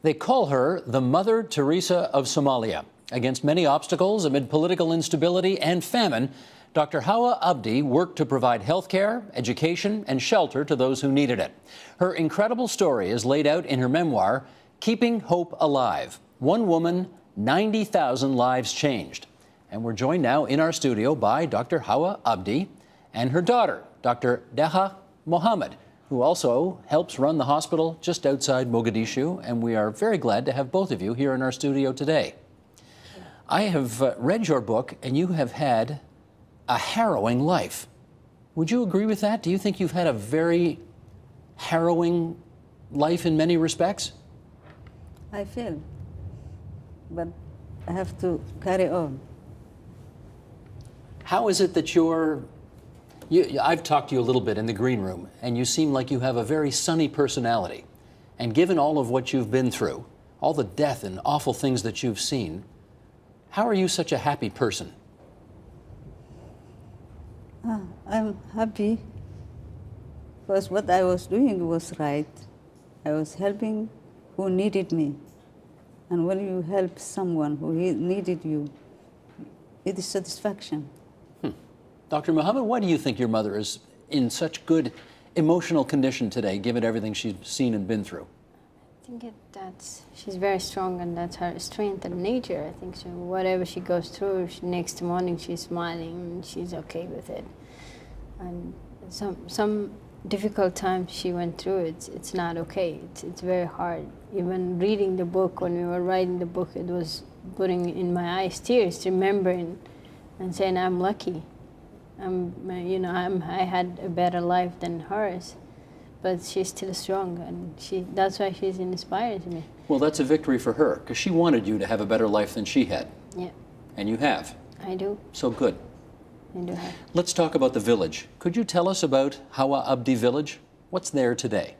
They call her the Mother Teresa of Somalia. Against many obstacles amid political instability and famine, Dr. Hawa Abdi worked to provide health care, education, and shelter to those who needed it. Her incredible story is laid out in her memoir, Keeping Hope Alive. One woman, 90,000 lives changed. And we're joined now in our studio by Dr. Hawa Abdi and her daughter, Dr. Deqo Mohammed, who also helps run the hospital just outside Mogadishu. And we are very glad to have both of you here in our studio today. I have read your book, and you have had a harrowing life. Would you agree with that? Do you think you've had a very harrowing life in many respects? I feel, but I have to carry on. How is it that I've talked to you a little bit in the green room, and you seem like you have a very sunny personality. And given all of what you've been through, all the death and awful things that you've seen, how are you such a happy person? I'm happy because what I was doing was right. I was helping who needed me. And when you help someone who needed you, it is satisfaction. Dr. Mohammed, why do you think your mother is in such good emotional condition today, given everything she's seen and been through? I think she's very strong, and that's her strength and nature. I think so. Whatever she goes through, next morning she's smiling and she's okay with it. And some difficult times she went through, it's not okay. It's very hard. Even reading the book, when we were writing the book, it was putting in my eyes tears, remembering and saying I'm lucky. I had a better life than hers. But she's still strong, and that's why she's inspired me. Well, that's a victory for her, because she wanted you to have a better life than she had. Yeah. And you have. I do. So good. I do have. Let's talk about the village. Could you tell us about Hawa Abdi village? What's there today?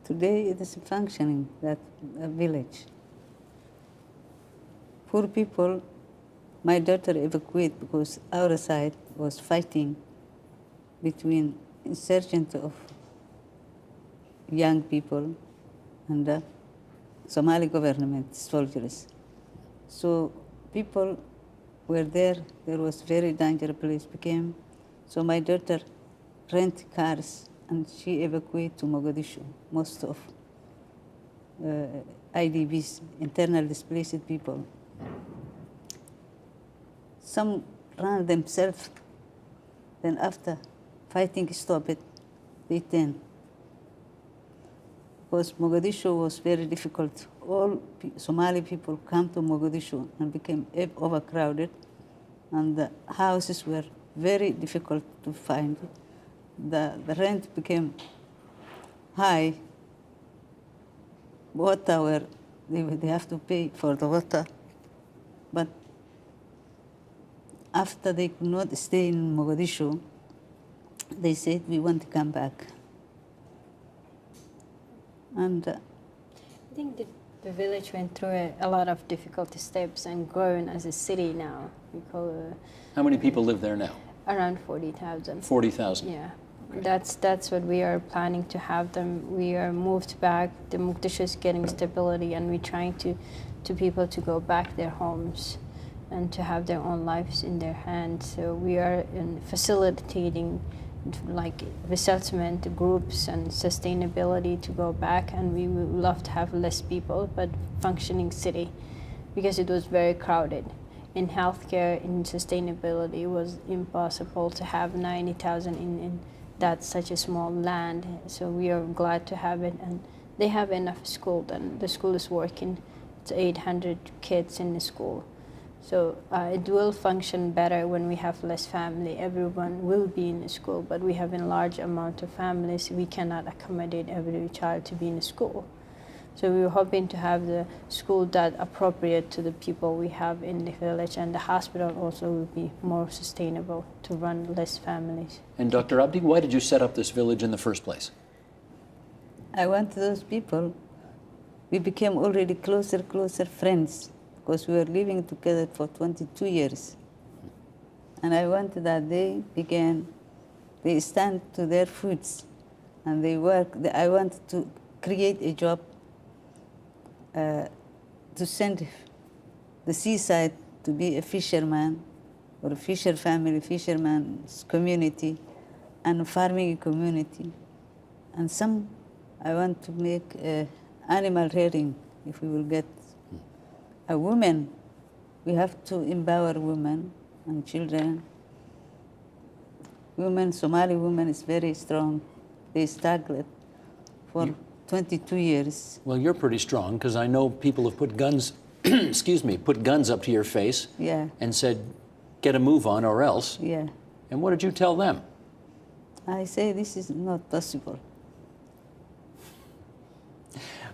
Today it is functioning, that village. Poor people, my daughter evacuated because our side was fighting between insurgents of young people and the Somali government soldiers. So people were there was very dangerous place became. So my daughter rent cars and she evacuated to Mogadishu. Most of IDPs, internal displaced people. Some ran themselves, then after fighting stopped, they turned. Because Mogadishu was very difficult. All Somali people come to Mogadishu and became overcrowded, and the houses were very difficult to find. The rent became high. Water, they have to pay for the water. But after they could not stay in Mogadishu, they said, we want to come back. And I think the village went through a lot of difficult steps and grown as a city now. How many people live there now? Around 40,000. 40,000? Yeah. Okay. That's what we are planning to have them. We are moved back. The Mogadishu is getting stability, and we're trying to people to go back their homes and to have their own lives in their hands. So we are facilitating like resettlement groups and sustainability to go back, and we would love to have less people but functioning city, because it was very crowded. In healthcare, in sustainability, it was impossible to have 90,000 in that such a small land. So we are glad to have it, and they have enough school, and the school is working. It's 800 kids in the school. So it will function better when we have less family. Everyone will be in the school, but we have a large amount of families. We cannot accommodate every child to be in the school. So we were hoping to have the school that appropriate to the people we have in the village, and the hospital also will be more sustainable to run less families. And Dr. Abdi, why did you set up this village in the first place? I want those people, we became already closer friends, because we were living together for 22 years. And I wanted that they stand to their foots and they work. I want to create a job to send the seaside to be a fisherman or a fisher family, fisherman's community, and a farming community. And some, I want to make animal rearing, if we will get a woman. We have to empower women and children. Women, Somali women is very strong. They struggled for 22 years. Well, you're pretty strong, because I know people have put guns, excuse me, put guns up to your face Yeah, and said, get a move on or else. yeah. And what did you tell them? I say this is not possible.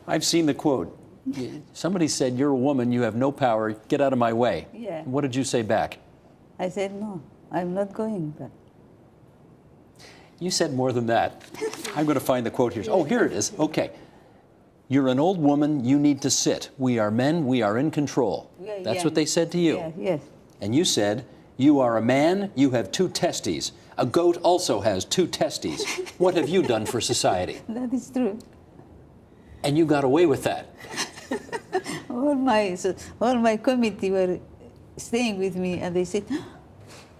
I've seen the quote. Somebody said, you're a woman, you have no power, get out of my way. Yeah. What did you say back? I said, no, I'm not going back. You said more than that. I'm going to find the quote here. Oh, here it is. Okay. You're an old woman, you need to sit. We are men, we are in control. Yeah, That's yeah. what they said to you. Yeah, yes. And you said, you are a man, you have 2 testes. A goat also has 2 testes. What have you done for society? That is true. And you got away with that. All my committee were staying with me, and they said,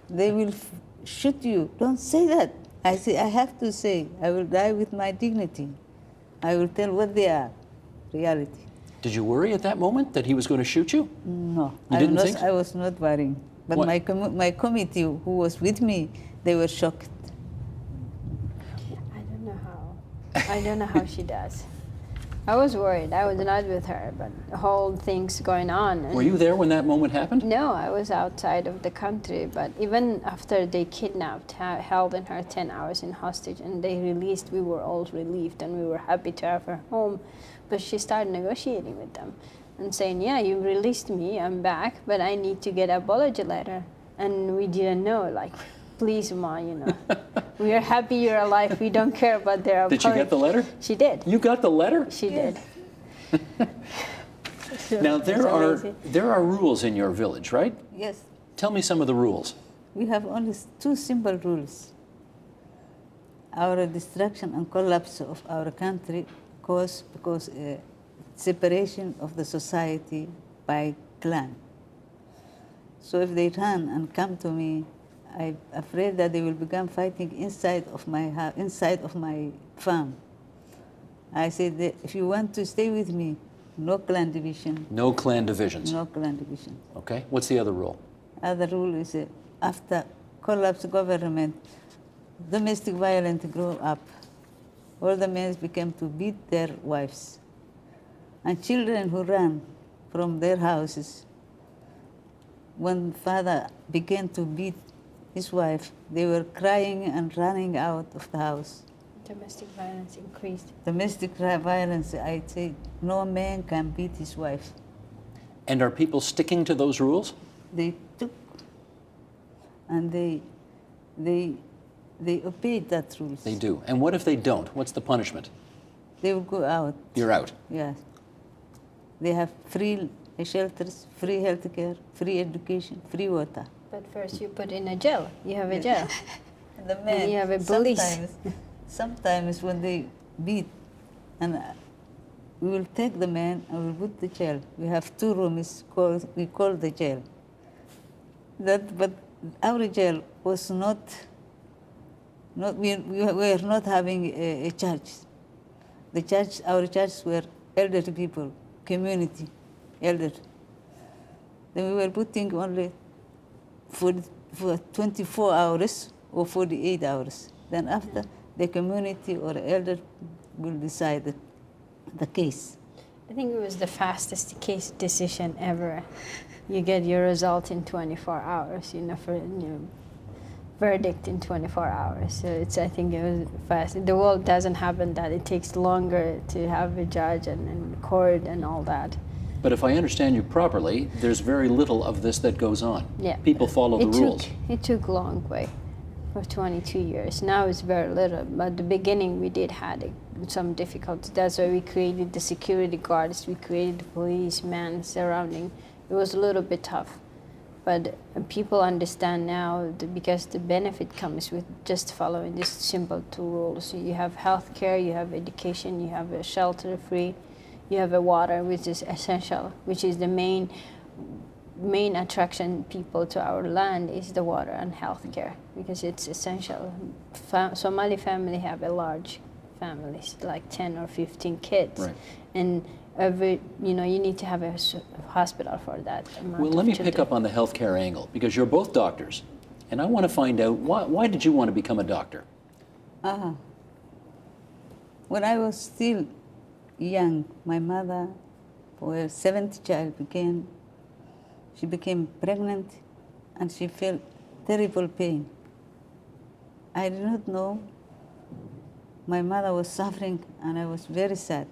they will shoot you. Don't say that. I said, I have to say, I will die with my dignity. I will tell what they are, reality. Did you worry at that moment that he was going to shoot you? No, You didn't think so? I was not worrying. But What? my committee who was with me, they were shocked. I don't know how. I don't know how she does. I was worried. I was not with her, but the whole thing's going on. And Were you there when that moment happened? No, I was outside of the country. But even after they kidnapped, held in her 10 hours in hostage, and they released, we were all relieved and we were happy to have her home. But she started negotiating with them and saying, yeah, you released me, I'm back, but I need to get an apology letter. And we didn't know, like, please, Ma, you know, we are happy you're alive. We don't care about their apology. Did she get the letter? She did. You got the letter? She Yes. did. Now, It's amazing. there are rules in your village, right? Yes, Tell me some of the rules. we have only 2 simple rules. Our destruction and collapse of our country caused because separation of the society by clan. So if they run and come to me, I'm afraid that they will begin fighting inside of my farm. I said, that if you want to stay with me, no clan division, No clan divisions. no clan division. Okay. What's the other rule? Other rule is after collapse government, domestic violence grew up. All the men became to beat their wives. And children who ran from their houses, when father began to beat his wife, they were crying and running out of the house. Domestic violence increased. Domestic violence, I say, no man can beat his wife. And are people sticking to those rules? They took and they obeyed that rules. They do. And what if they don't? What's the punishment? They will go out. You're out. Yes. They have free shelters, free health care, free education, free water. But first you put in a jail. You have a jail. The men, you have a police. sometimes when they beat, and we will take the man and we'll put the jail. We have 2 rooms we call the jail. But our jail was not we were not having a church. Our churches were elderly people, community, elder. Then we were putting only for 24 hours or 48 hours. Then after, the community or elder will decide the case. I think it was the fastest case decision ever. You get your result in 24 hours, for your verdict in 24 hours. So I think it was fast. The world doesn't happen that. It takes longer to have a judge and court and all that. But if I understand you properly, there's very little of this that goes on. Yeah. People follow the rules. It took a long way for 22 years. Now it's very little. But at the beginning we did had some difficulties. That's why we created the security guards. We created the policemen surrounding. It was a little bit tough. But people understand now because the benefit comes with just following these simple 2 rules. So you have health care, you have education, you have a shelter free, You have a water, which is essential, which is the main attraction people to our land is the water and healthcare, because it's essential. Somali family have a large families, like 10 or 15 kids. Right. And every, you need to have a hospital for that amount Well, of let me children. pick up on the healthcare angle, because you're both doctors, and I want to find out why did you want to become a doctor? When I was still young, my mother, for her 7th child, she became pregnant, and she felt terrible pain. I did not know my mother was suffering, and I was very sad.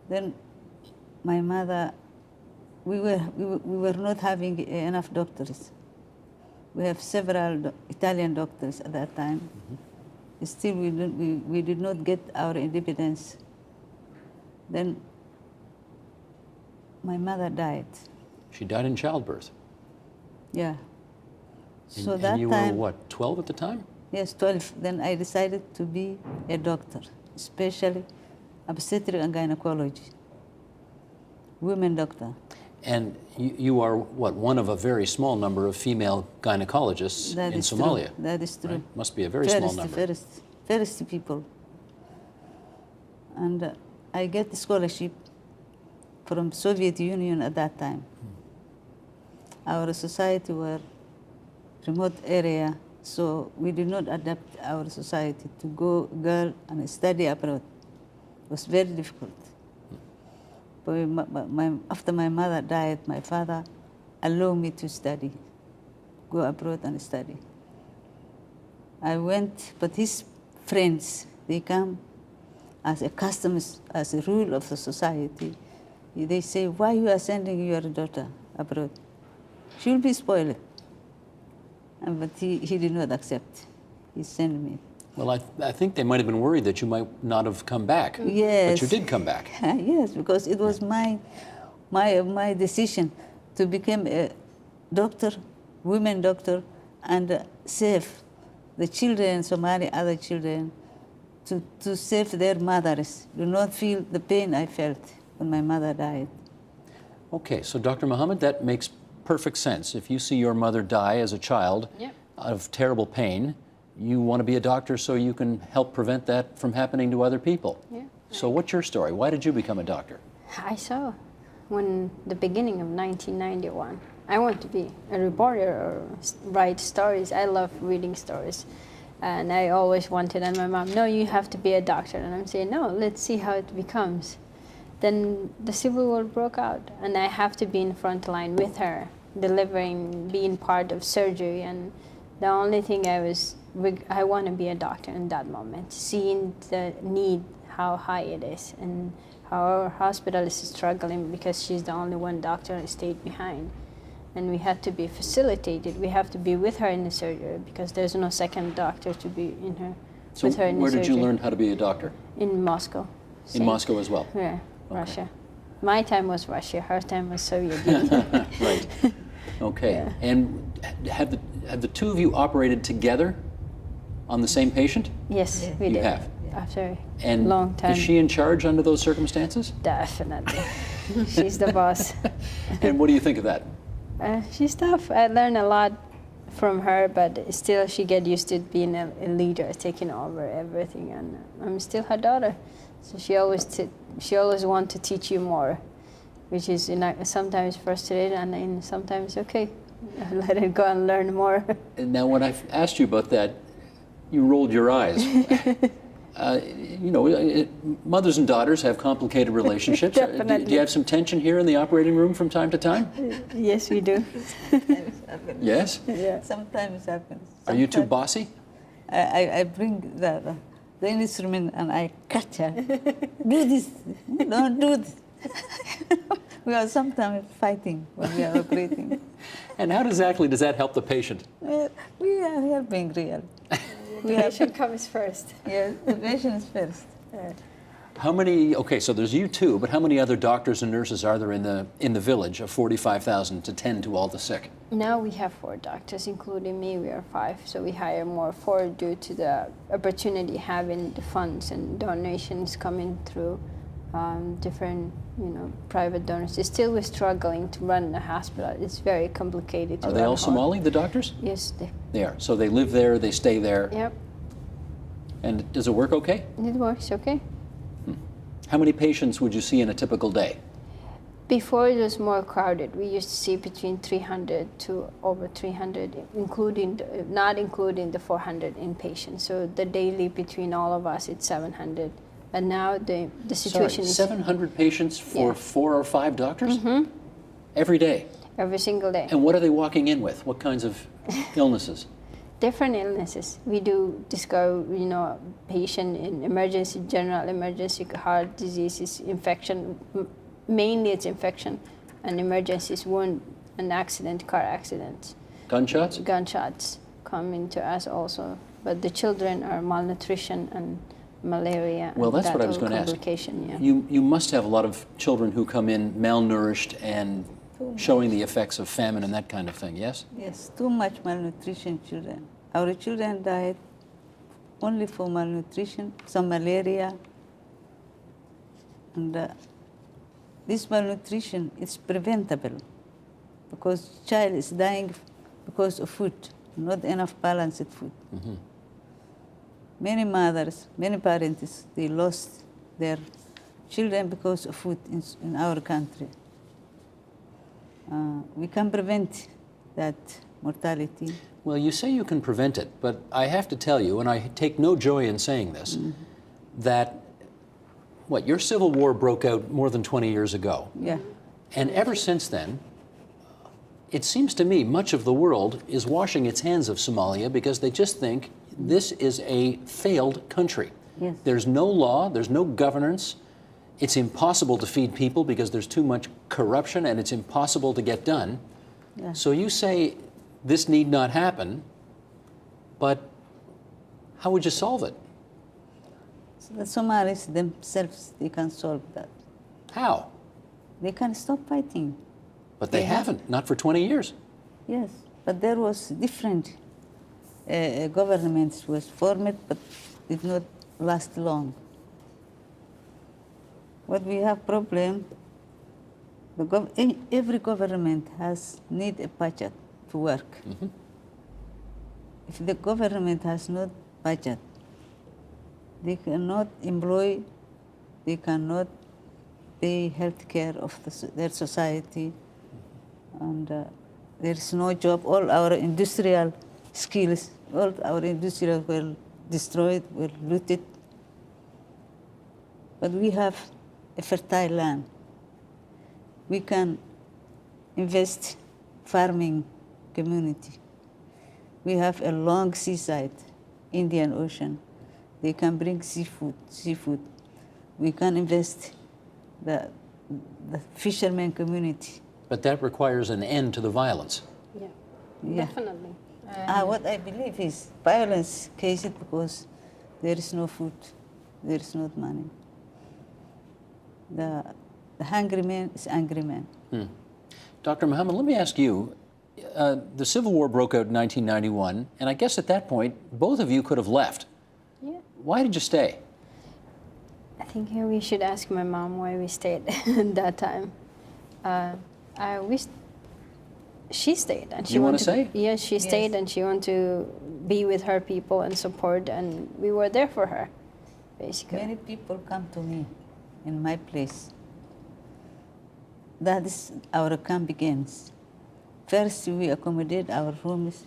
Then my mother, we were not having enough doctors. We have several Italian doctors at that time. Mm-hmm. Still, we did not get our independence. Then my mother died. She died in childbirth. Yeah. So And that you time, were, what, 12 at the time? Yes, 12. Then I decided to be a doctor, especially obstetric and gynecology, women doctor. And you are, what, one of a very small number of female gynecologists That in is Somalia. True. That is true. Right? Must be a very small number. First people. And I get the scholarship from Soviet Union at that time. Our society were remote area, so we did not adapt our society to go and study abroad. It was very difficult. But after my mother died, my father allowed me to study, go abroad and study. I went, but his friends, they come as a customs, as a rule of the society. They say, why you are sending your daughter abroad? She will be spoiled. But he did not accept. He sent me. Well, I think they might have been worried that you might not have come back. Yes. But you did come back. Yes, because it was my decision to become a doctor, women doctor, and save the children, Somali other children, to save their mothers, do not feel the pain I felt when my mother died. Okay, so Dr. Mohammed, that makes perfect sense. If you see your mother die as a child of terrible pain, you want to be a doctor so you can help prevent that from happening to other people. Yeah. So what's your story? Why did you become a doctor? I saw when the beginning of 1991, I want to be a reporter or write stories. I love reading stories. And I always wanted, and my mom, no, you have to be a doctor. And I'm saying, no, let's see how it becomes. Then the Civil War broke out, and I have to be in front line with her, delivering, being part of surgery. And the only thing I want to be a doctor in that moment, seeing the need, how high it is, and how our hospital is struggling because she's the only one doctor who stayed behind. And we had to be facilitated. We have to be with her in the surgery because there's no second doctor to be with her in the surgery. So where did you learn how to be a doctor? In Moscow. In Moscow as well? Yeah, Okay. Russia. My time was Russia. Her time was Soviet Union. Right. Okay. Yeah. And have the two of you operated together on the same patient? Yes, we You did. have? After And long time. is she in charge under those circumstances? Definitely. She's the boss. And what do you think of that? She's tough. I learned a lot from her, but still she get used to being a leader, taking over everything. And I'm still her daughter, so she always want to teach you more, which is sometimes frustrating and sometimes okay. Let it go and learn more. And now, when I asked you about that, you rolled your eyes. Mothers and daughters have complicated relationships. Definitely. Do you have some tension here in the operating room from time to time? Yes, we do. Yes? Yeah. Sometimes it happens. Are you too bossy? I bring the instrument and I cut her. Do this. Don't do this. We are sometimes fighting when we are operating. And how exactly does that help the patient? We are helping real. The patient comes first. Yes, the patient is first. How many, okay, so there's you two, but how many other doctors and nurses are there in the village of 45,000 to tend to all the sick? Now we have 4 doctors, including me. We are 5, so we hire more 4 due to the opportunity having the funds and donations coming through different, private donors. Still, we're struggling to run a hospital. It's very complicated. Are they all Somali, the doctors? Yes, They are. So they live there, they stay there. Yep. And does it work okay? It works okay. How many patients would you see in a typical day? Before it was more crowded. We used to see between 300 to over 300, not including the 400 inpatients. So the daily between all of us, it's 700. But now the situation is 700 patients for 4 or 5 doctors? Mm-hmm. Every day? Every single day. And what are they walking in with? What kinds of illnesses? Different illnesses. We do discover, patient in emergency, general emergency, heart diseases, infection. Mainly it's infection, and emergencies, wound, and accident, car accidents. Gunshots? Gunshots come into us also. But the children are malnutrition and malaria. Well, and that's what I was whole going to ask. complication, yeah. You must have a lot of children who come in malnourished and showing the effects of famine and that kind of thing, yes? Yes, too much malnutrition children. Our children died only for malnutrition, some malaria, and this malnutrition is preventable because child is dying because of food, not enough balanced food. Mm-hmm. Many mothers, many parents, they lost their children because of food in our country. We can prevent that mortality. Well, you say you can prevent it, but I have to tell you, and I take no joy in saying this, that your civil war broke out more than 20 years ago. Yeah. And ever since then, it seems to me much of the world is washing its hands of Somalia because they just think this is a failed country. Yes. There's no law, there's no governance. It's impossible to feed people because there's too much corruption and it's impossible to get done. Yeah. So you say this need not happen, but how would you solve it? So the Somalis themselves, they can solve that. How? They can stop fighting. But they haven't, not for 20 years. Yes, but there was different governments was formed, but did not last long. What we have problem, every government need a budget to work. Mm-hmm. If the government has no budget, they cannot employ, they cannot pay health care of their society, and there's no job. All our industrial skills, all our industrial were destroyed, were looted. But we have a fertile land. We can invest farming community. We have a long seaside, Indian Ocean. They can bring seafood. We can invest the fishermen community. But that requires an end to the violence. Yeah. Definitely. What I believe is violence cases because there is no food, there is not money. The hungry man is angry man. Dr. Mohammed, let me ask you, the Civil War broke out in 1991, and I guess at that point, both of you could have left. Yeah. Why did you stay? I think we should ask my mom why we stayed at that time. She stayed, and she You wanna wanted say? Yes, she stayed, and she wanted to be with her people and support, and we were there for her, basically. Many people come to me in my place. That is our camp begins. First, we accommodate our rooms,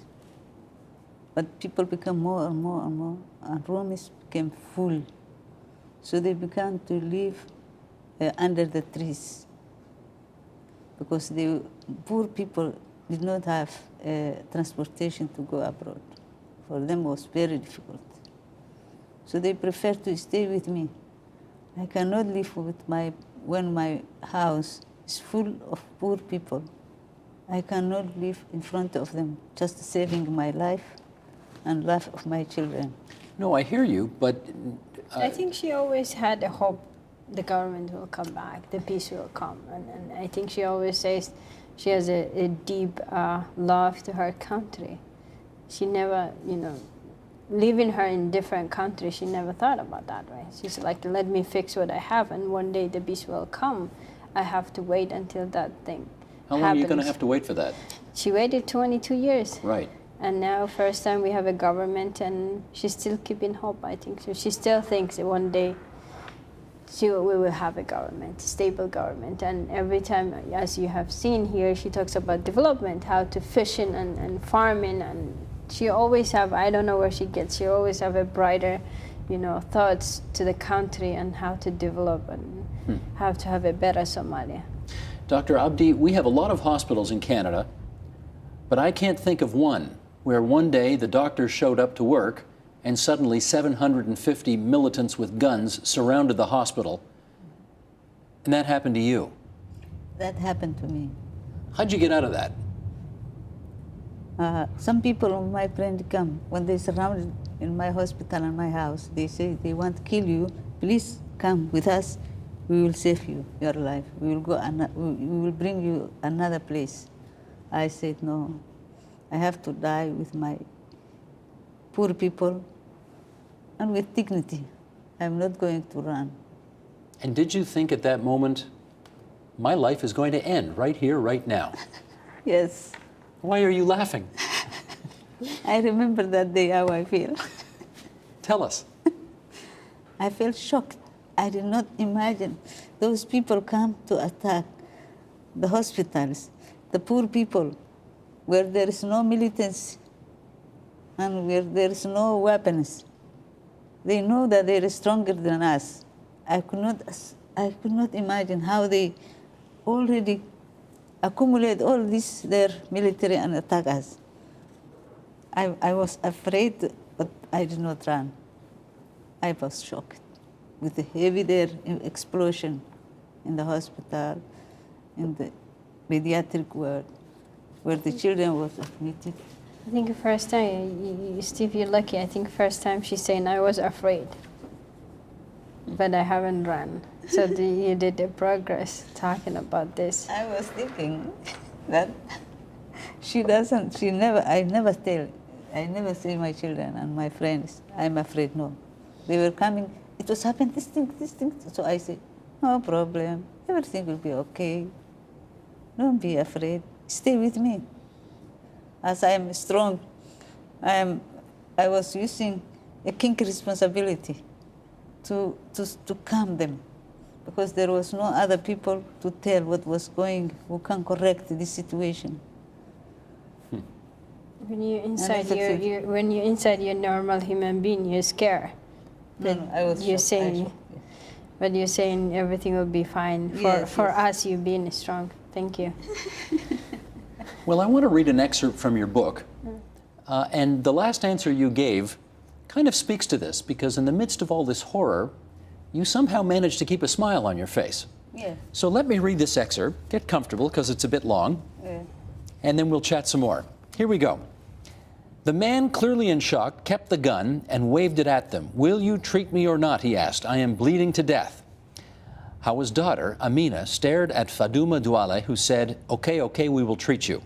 but people become more and more and more, and rooms became full. So they began to live under the trees because the poor people did not have transportation to go abroad. For them it was very difficult. So they preferred to stay with me. I cannot live when my house is full of poor people. I cannot live in front of them, just saving my life and life of my children. No, I hear you, but... I think she always had a hope the government will come back, the peace will come. And I think she always says she has a deep love to her country. She never, leaving her in different countries, she never thought about that, right? She's like, let me fix what I have, and one day the beast will come. I have to wait until that thing How long are you going to have to wait for that? She waited 22 years. Right. And now, first time we have a government, and she's still keeping hope, I think. So she still thinks that one day we will have a government, stable government. And every time, as you have seen here, she talks about development, how to fishing and farming. And she always have, I don't know where she gets, she always have a brighter, thoughts to the country and how to develop and how to have a better Somalia. Dr. Abdi, we have a lot of hospitals in Canada, but I can't think of one where one day the doctors showed up to work and suddenly 750 militants with guns surrounded the hospital. And that happened to you. That happened to me. How'd you get out of that? Some people, my friend, come when they surrounded in my hospital and my house. They say they want to kill you. Please come with us. We will save you, your life. We will bring you another place. I said no. I have to die with my poor people and with dignity. I'm not going to run. And did you think at that moment, my life is going to end right here, right now? Yes. Why are you laughing? I remember that day how I feel. Tell us. I felt shocked. I did not imagine those people come to attack the hospitals, the poor people, where there is no militants and where there is no weapons. They know that they are stronger than us. I could not imagine how they already accumulate all this, their military, and attack us. I was afraid, but I did not run. I was shocked with the heavy explosion in the hospital, in the pediatric ward, where the children was admitted. I think the first time, Steve, you're lucky. I think first time she's saying, I was afraid, but I haven't run. So you did the progress talking about this. I was thinking that I never say my children and my friends, I'm afraid, no. They were coming, it was happening, this thing. So I said, no problem, everything will be okay. Don't be afraid, stay with me. As I am strong, I was using a king's responsibility to calm them, because there was no other people to tell what was going, who can correct this situation. When you're inside your normal human being, you're scared. No, I was you're shocked. saying, but you're saying everything will be fine for us. You being strong. Thank you. Well, I want to read an excerpt from your book. And the last answer you gave kind of speaks to this, because in the midst of all this horror, you somehow managed to keep a smile on your face. Yeah. So let me read this excerpt. Get comfortable, because it's a bit long. Yeah. And then we'll chat some more. Here we go. The man, clearly in shock, kept the gun and waved it at them. Will you treat me or not, he asked. I am bleeding to death. Hawa's daughter, Amina, stared at Faduma Duale, who said, okay, we will treat you.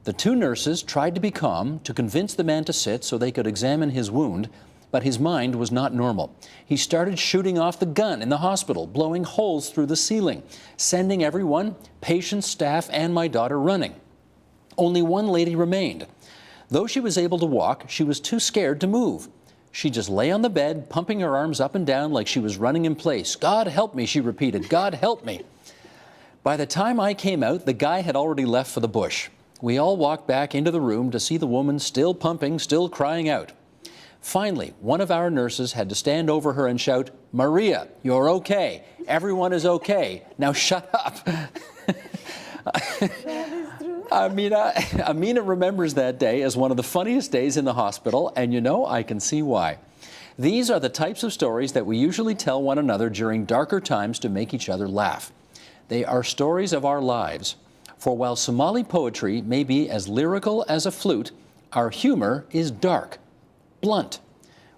The two nurses tried to be calm, to convince the man to sit so they could examine his wound, but his mind was not normal. He started shooting off the gun in the hospital, blowing holes through the ceiling, sending everyone, patients, staff, and my daughter running. Only one lady remained. Though she was able to walk, she was too scared to move. She just lay on the bed, pumping her arms up and down like she was running in place. God help me, she repeated, God help me. By the time I came out, the guy had already left for the bush. We all walked back into the room to see the woman still pumping, still crying out. Finally, one of our nurses had to stand over her and shout, Maria, you're okay. Everyone is okay. Now shut up. Amina remembers that day as one of the funniest days in the hospital, and I can see why. These are the types of stories that we usually tell one another during darker times to make each other laugh. They are stories of our lives. For while Somali poetry may be as lyrical as a flute, our humor is dark, blunt.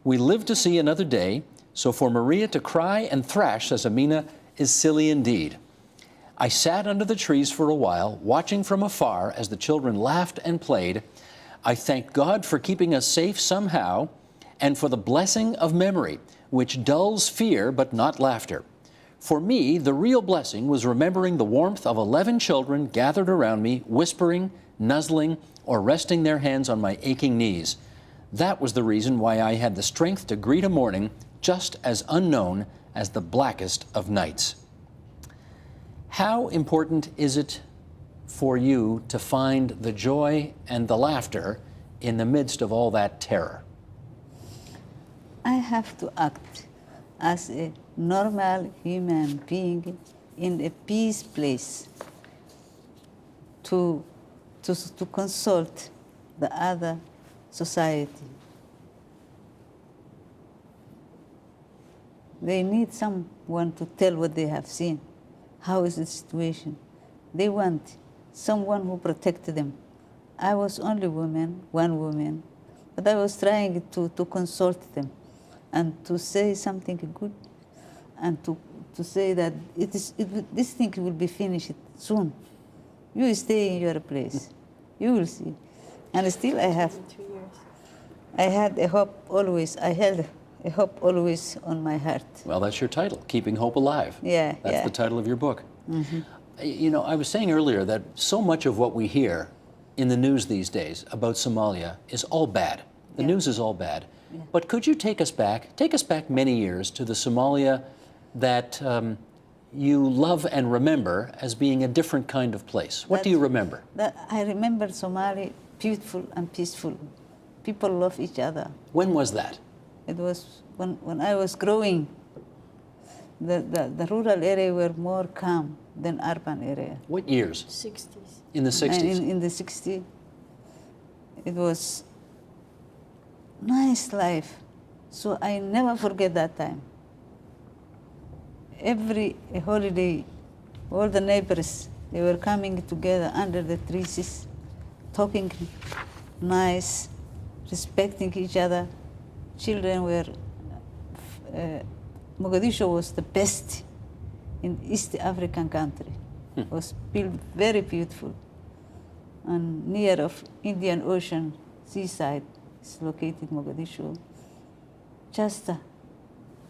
We live to see another day, so for Maria to cry and thrash, says Amina, is silly indeed. I sat under the trees for a while, watching from afar as the children laughed and played. I thanked God for keeping us safe somehow, and for the blessing of memory, which dulls fear but not laughter. For me, the real blessing was remembering the warmth of 11 children gathered around me, whispering, nuzzling, or resting their hands on my aching knees. That was the reason why I had the strength to greet a morning just as unknown as the blackest of nights. How important is it for you to find the joy and the laughter in the midst of all that terror? I have to act as a normal human being in a peace place to consult the other society. They need someone to tell what they have seen. How is the situation? They want someone who protects them. I was only one woman, but I was trying to consult them and to say something good and to say that this thing will be finished soon. You stay in your place. You will see. And still I had a hope always. I held a hope always on my heart. Well, that's your title, Keeping Hope Alive. Yeah, That's the title of your book. Mm-hmm. You know, I was saying earlier that so much of what we hear in the news these days about Somalia is all bad. The news is all bad. Yeah. But could you take us back many years to the Somalia that you love and remember as being a different kind of place? What do you remember? I remember Somali beautiful and peaceful. People love each other. When was that? It was when I was growing. The rural area were more calm than urban area. What years? 60s. In the 60s? In the 60s. It was nice life. So I never forget that time. Every holiday, all the neighbors, they were coming together under the trees, talking nice, respecting each other. Children were, Mogadishu was the best in East African country. It was built very beautiful. And near of Indian Ocean, seaside, is located Mogadishu. Just a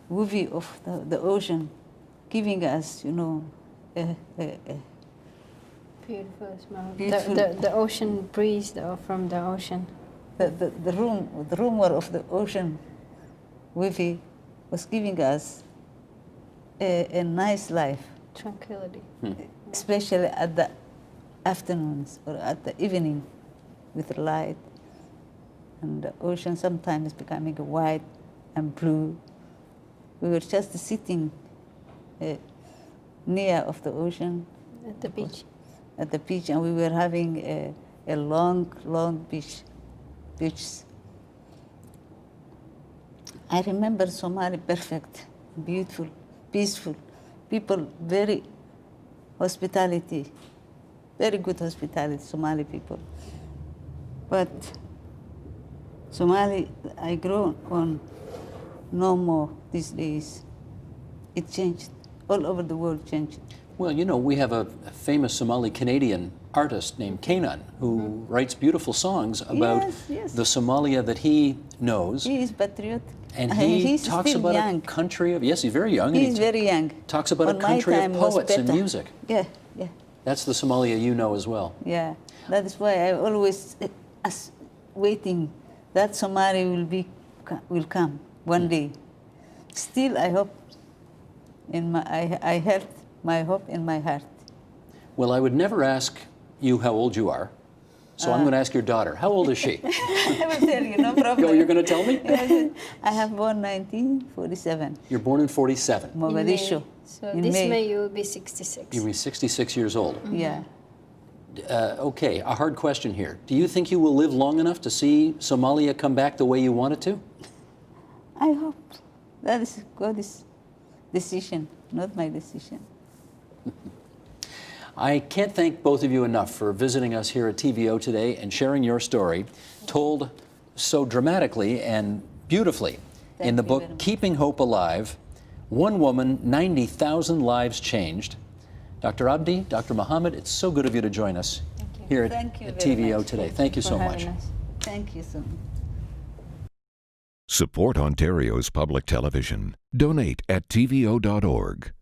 view of the ocean, giving us, Beautiful smell. Beautiful. The ocean breeze from the ocean. The rumor of the ocean wavy was giving us a nice life. Tranquility. Especially at the afternoons or at the evening with light. And the ocean sometimes becoming white and blue. We were just sitting near of the ocean. At the beach. At the beach, and we were having a long beach. I remember Somali perfect, beautiful, peaceful. People very hospitality, very good hospitality, Somali people. But Somali, I grow on no more these days. It changed. All over the world changed. Well, you know, we have a famous Somali-Canadian artist named Kanan who writes beautiful songs about the Somalia that he knows. He is patriotic. And he's talks about young. a country of, yes, he's very young. He's very young. Talks about a country of poets and music. Yeah. That's the Somalia you know as well. Yeah, that is why I always waiting that Somali will come one day. Still, I hope I held my hope in my heart. Well, I would never ask you how old you are, so I'm going to ask your daughter. How old is she? I will tell you, no problem. Oh, you're going to tell me? I have born 1947. You're born in 47. Mogadishu. So in this May. May you will be 66. You'll be 66 years old. Yeah. Okay, a hard question here. Do you think you will live long enough to see Somalia come back the way you want it to? I hope. That is God's decision, not my decision. I can't thank both of you enough for visiting us here at TVO today and sharing your story, told so dramatically and beautifully in the book Keeping Hope Alive, One Woman, 90,000 Lives Changed. Dr. Abdi, Dr. Mohammed, it's so good of you to join us here at TVO today. Thank you so much. Thank you so much. Support Ontario's public television. Donate at tvo.org.